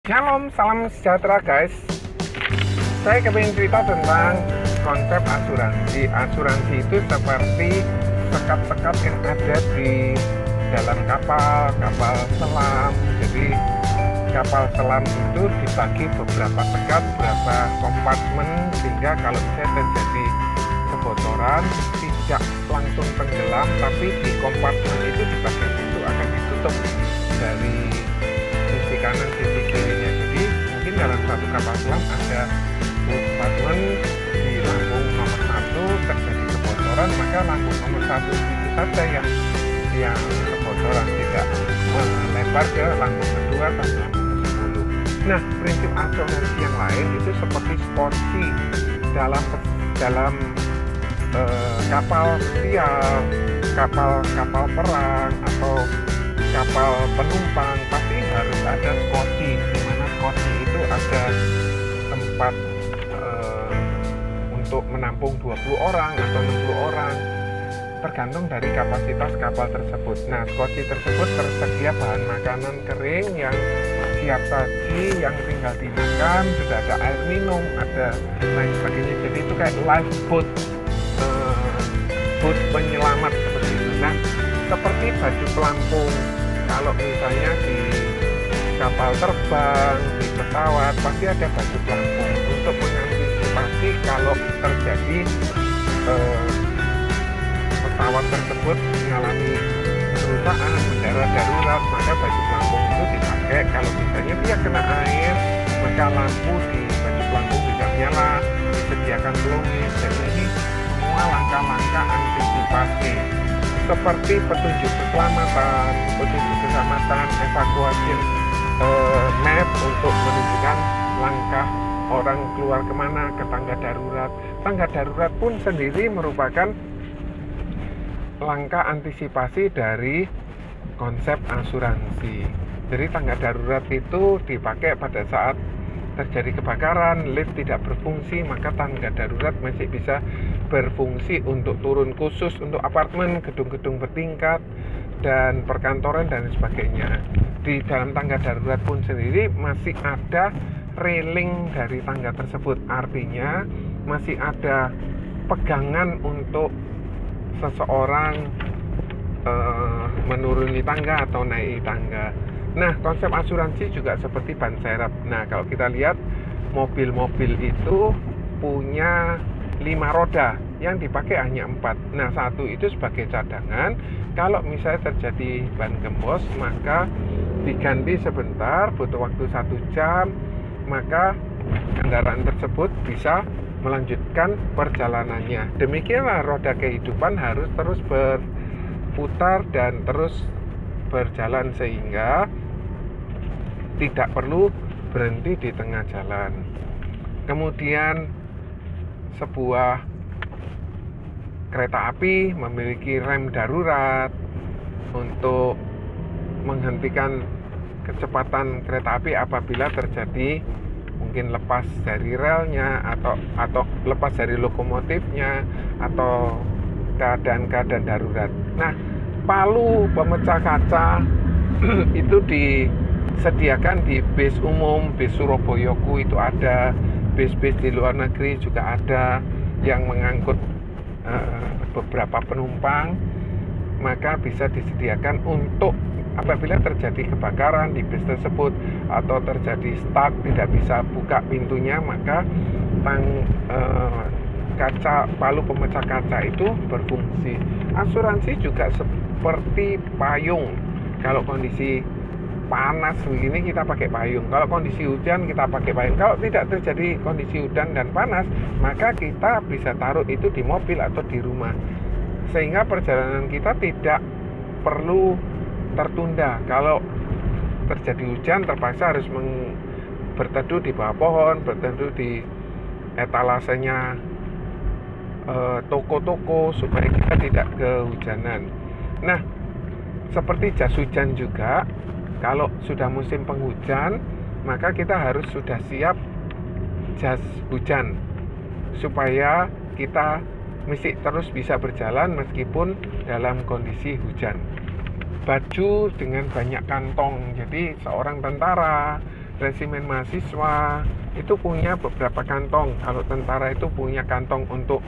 Shalom, salam sejahtera guys. Saya kepingin cerita tentang konsep asuransi. Asuransi itu seperti sekat-sekat yang ada di dalam kapal selam. Jadi kapal selam itu dibagi beberapa sekat, beberapa kompartemen, sehingga kalau misalnya terjadi kebocoran tidak langsung tenggelam, tapi di kompartemen itu di bagian itu akan ditutup dari sisi kanan, sisi kirinya. Jadi mungkin dalam satu kapal selam ada kompartemen di lambung nomor 1 terjadi kebocoran, maka lambung nomor 1 itu saja yang kebocoran, tidak melebar ke lambung kedua atau lambung ke-10. Nah, prinsip asuransi yang lain itu seperti skoci dalam kapal pesiar, kapal perang atau kapal penumpang, pasti harus ada skoci, di mana skoci itu ada tempat untuk menampung 20 orang atau 60 orang, tergantung dari kapasitas kapal tersebut. Nah, skoci tersebut tersedia bahan makanan kering yang siap saji, yang tinggal dimakan, sudah ada air minum, ada lain sebagainya. Jadi itu kayak lifeboat, boat penyelamat seperti itu. Nah, seperti baju pelampung, kalau misalnya di kapal terbang, di pesawat, pasti ada baju pelampung untuk mengantisipasi kalau terjadi pesawat tersebut mengalami kerusakan, mendarat darurat, maka baju pelampung itu dipakai. Kalau misalnya dia kena air, maka lampu di baju pelampung bisa nyala, disediakan pelumis. Jadi ini semua langkah-langkah antisipasi seperti petunjuk keselamatan, evakuasi map untuk menunjukkan langkah orang keluar kemana, ke tangga darurat. Tangga darurat pun sendiri merupakan langkah antisipasi dari konsep asuransi. Jadi tangga darurat itu dipakai pada saat terjadi kebakaran, lift tidak berfungsi, maka tangga darurat masih bisa berfungsi untuk turun khusus untuk apartemen, gedung-gedung bertingkat, dan perkantoran dan sebagainya. Di dalam tangga darurat pun sendiri masih ada railing dari tangga tersebut, artinya masih ada pegangan untuk seseorang menuruni tangga atau naik tangga. Nah, konsep asuransi juga seperti ban serep. Nah, kalau kita lihat mobil-mobil itu punya 5 roda, yang dipakai hanya 4. Nah, 1 itu sebagai cadangan. Kalau misalnya terjadi ban gembos, maka diganti sebentar, butuh waktu 1 jam, maka kendaraan tersebut bisa melanjutkan perjalanannya. Demikianlah roda kehidupan harus terus berputar dan terus berjalan, sehingga tidak perlu berhenti di tengah jalan. Kemudian sebuah kereta api memiliki rem darurat untuk menghentikan kecepatan kereta api apabila terjadi mungkin lepas dari relnya atau lepas dari lokomotifnya atau keadaan-keadaan darurat. Nah, palu pemecah kaca itu disediakan di bis umum, bis Surabayaku itu ada, bis-bis di luar negeri juga ada yang mengangkut beberapa penumpang, maka bisa disediakan untuk apabila terjadi kebakaran di bis tersebut atau terjadi stuck, tidak bisa buka pintunya, maka kaca, palu pemecah kaca itu berfungsi. Asuransi juga seperti payung. Kalau kondisi panas begini kita pakai payung, kalau kondisi hujan kita pakai payung. Kalau tidak terjadi kondisi hujan dan panas, maka kita bisa taruh itu di mobil atau di rumah, sehingga perjalanan kita tidak perlu tertunda. Kalau terjadi hujan terpaksa harus berteduh di bawah pohon, berteduh di etalasenya toko-toko supaya kita tidak kehujanan. Nah, seperti jas hujan juga, kalau sudah musim penghujan, maka kita harus sudah siap jas hujan supaya kita masih terus bisa berjalan meskipun dalam kondisi hujan. Baju dengan banyak kantong, jadi seorang tentara resimen mahasiswa itu punya beberapa kantong. Kalau tentara itu punya kantong untuk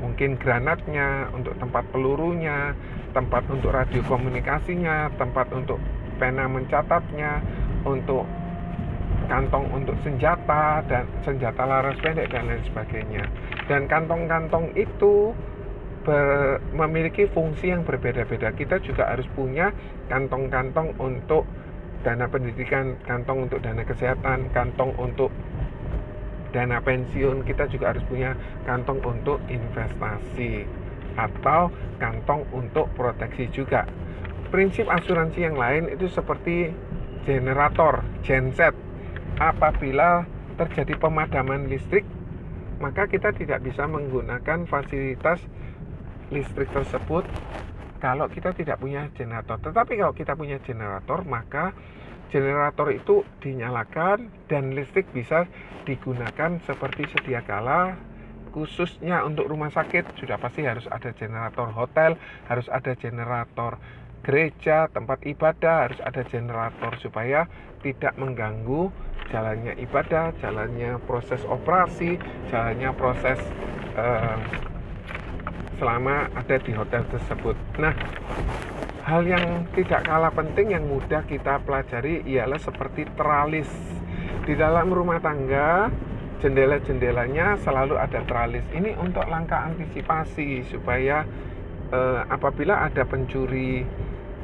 mungkin granatnya, untuk tempat pelurunya, tempat untuk radio komunikasinya, tempat untuk pena mencatatnya, untuk kantong untuk senjata dan senjata laras pendek dan lain sebagainya. Dan kantong-kantong itu memiliki fungsi yang berbeda-beda. Kita juga harus punya kantong-kantong untuk dana pendidikan, kantong untuk dana kesehatan, kantong untuk dana pensiun. Kita juga harus punya kantong untuk investasi atau kantong untuk proteksi juga. Prinsip asuransi yang lain itu seperti generator, genset. Apabila terjadi pemadaman listrik, maka kita tidak bisa menggunakan fasilitas listrik tersebut kalau kita tidak punya generator. Tetapi kalau kita punya generator, maka generator itu dinyalakan dan listrik bisa digunakan seperti sedia kala. Khususnya untuk rumah sakit sudah pasti harus ada generator, hotel harus ada generator, gereja, tempat ibadah harus ada generator supaya tidak mengganggu jalannya ibadah, jalannya proses operasi, jalannya proses selama ada di hotel tersebut. Nah, hal yang tidak kalah penting yang mudah kita pelajari ialah seperti teralis. Di dalam rumah tangga, jendela-jendelanya selalu ada teralis. Ini untuk langkah antisipasi supaya apabila ada pencuri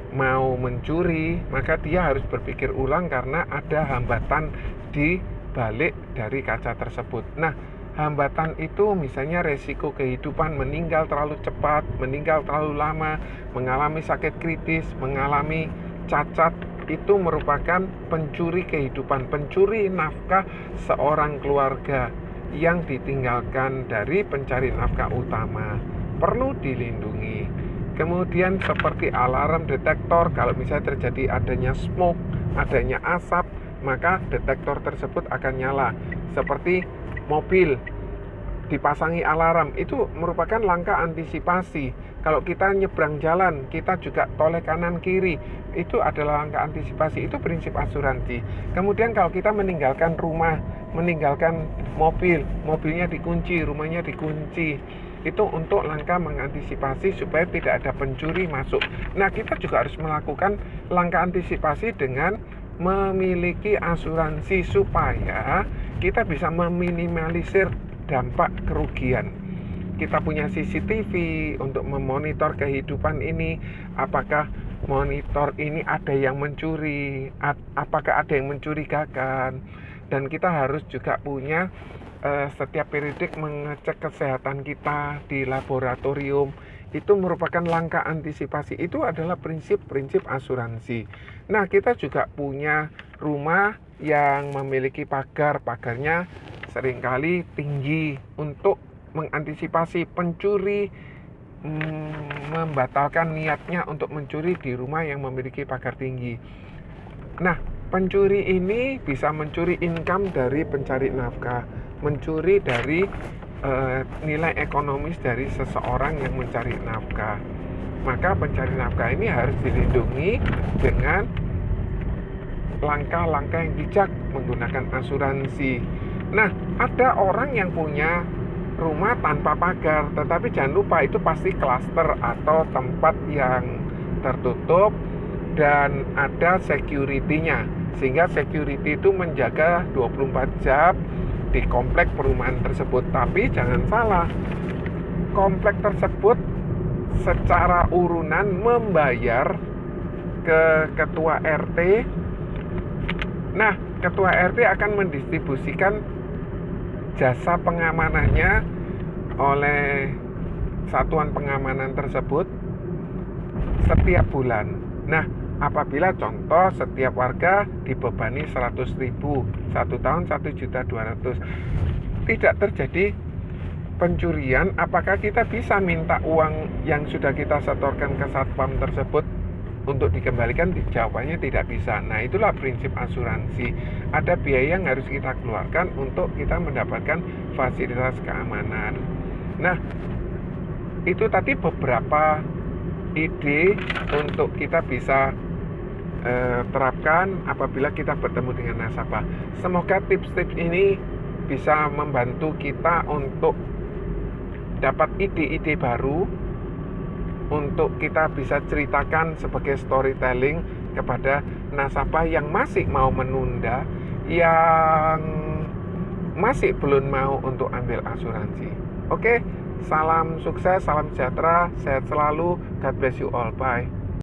mau mencuri, maka dia harus berpikir ulang karena ada hambatan di balik dari kaca tersebut. Nah, hambatan itu misalnya resiko kehidupan, meninggal terlalu cepat, meninggal terlalu lama, mengalami sakit kritis, mengalami cacat, itu merupakan pencuri kehidupan, pencuri nafkah seorang keluarga yang ditinggalkan dari pencari nafkah utama. Perlu dilindungi. Kemudian seperti alarm detektor, kalau misalnya terjadi adanya smoke, adanya asap, maka detektor tersebut akan nyala. Seperti mobil dipasangi alarm, itu merupakan langkah antisipasi. Kalau kita nyebrang jalan, kita juga toleh kanan kiri, itu adalah langkah antisipasi. Itu prinsip asuransi. Kemudian kalau kita meninggalkan rumah, meninggalkan mobil, mobilnya dikunci, rumahnya dikunci, itu untuk langkah mengantisipasi supaya tidak ada pencuri masuk. Nah, kita juga harus melakukan langkah antisipasi dengan memiliki asuransi supaya kita bisa meminimalisir dampak kerugian. Kita punya CCTV untuk memonitor kehidupan ini. Apakah monitor ini ada yang mencuri? Apakah ada yang mencurigakan? Dan kita harus juga punya setiap periodik mengecek kesehatan kita di laboratorium. Itu merupakan langkah antisipasi. Itu adalah prinsip-prinsip asuransi. Nah, kita juga punya rumah yang memiliki pagar. Pagarnya seringkali tinggi untuk mengantisipasi pencuri membatalkan niatnya untuk mencuri di rumah yang memiliki pagar tinggi. Nah, pencuri ini bisa mencuri income dari pencari nafkah, mencuri dari nilai ekonomis dari seseorang yang mencari nafkah. Maka pencari nafkah ini harus dilindungi dengan langkah-langkah yang bijak menggunakan asuransi. Nah, ada orang yang punya rumah tanpa pagar, tetapi jangan lupa itu pasti klaster atau tempat yang tertutup dan ada security-nya, sehingga security itu menjaga 24 jam di komplek perumahan tersebut. Tapi jangan salah, komplek tersebut secara urunan membayar ke ketua RT. Nah, ketua RT akan mendistribusikan jasa pengamanannya oleh satuan pengamanan tersebut setiap bulan. Nah, apabila contoh setiap warga dibebani 100.000 1 tahun 1.200.000, tidak terjadi pencurian, apakah kita bisa minta uang yang sudah kita setorkan ke satpam tersebut untuk dikembalikan? Jawabannya tidak bisa. Nah, itulah prinsip asuransi. Ada biaya yang harus kita keluarkan untuk kita mendapatkan fasilitas keamanan. Nah, itu tadi beberapa ide untuk kita bisa terapkan apabila kita bertemu dengan nasabah. Semoga tips-tips ini bisa membantu kita untuk dapat ide-ide baru untuk kita bisa ceritakan sebagai storytelling kepada nasabah yang masih mau menunda, yang masih belum mau untuk ambil asuransi. Oke, salam sukses, salam sejahtera, sehat selalu, God bless you all, bye.